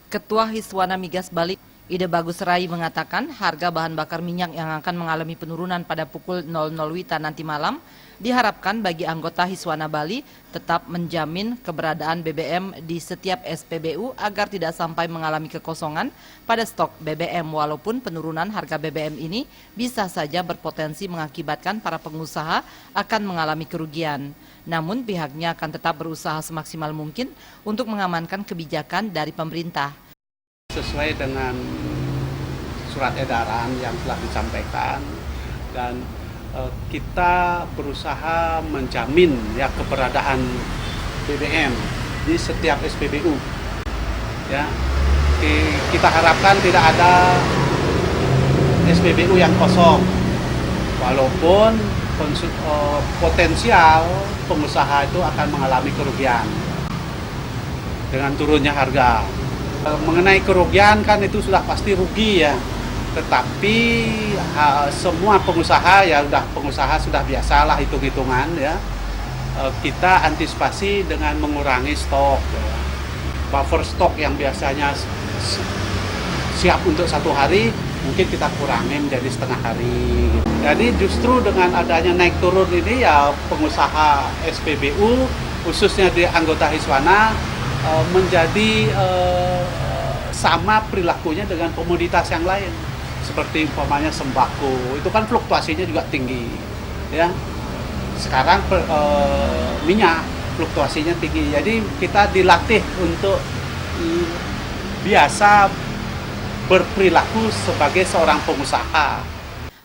Ketua Hiswana Migas Bali, Ide Bagus Rai mengatakan harga bahan bakar minyak yang akan mengalami penurunan pada pukul 00 WITA nanti malam diharapkan bagi anggota Hiswana Bali tetap menjamin keberadaan BBM di setiap SPBU agar tidak sampai mengalami kekosongan pada stok BBM, walaupun penurunan harga BBM ini bisa saja berpotensi mengakibatkan para pengusaha akan mengalami kerugian. Namun pihaknya akan tetap berusaha semaksimal mungkin untuk mengamankan kebijakan dari pemerintah. Sesuai dengan surat edaran yang telah disampaikan, dan kita berusaha menjamin ya keberadaan BBM di setiap SPBU. Ya, kita harapkan tidak ada SPBU yang kosong, walaupun potensial pengusaha itu akan mengalami kerugian dengan turunnya harga. Mengenai kerugian kan itu sudah pasti rugi ya, tetapi semua pengusaha ya pengusaha sudah biasalah hitung-hitungan ya. Kita antisipasi dengan mengurangi stok ya. Buffer stok yang biasanya siap untuk 1 hari mungkin kita kurangi menjadi setengah hari. Jadi justru dengan adanya naik turun ini ya pengusaha SPBU khususnya di anggota Hiswana menjadi sama perilakunya dengan komoditas yang lain, seperti umpamanya sembako, itu kan fluktuasinya juga tinggi ya. Sekarang minyak fluktuasinya tinggi, jadi kita dilatih untuk biasa berperilaku sebagai seorang pengusaha.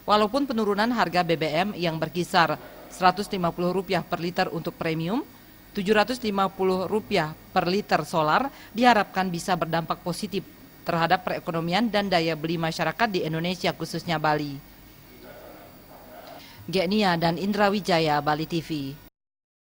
Walaupun penurunan harga BBM yang berkisar Rp150 per liter untuk premium, Rp750 per liter solar diharapkan bisa berdampak positif terhadap perekonomian dan daya beli masyarakat di Indonesia, khususnya Bali. Genia dan Indra Wijaya, Bali TV.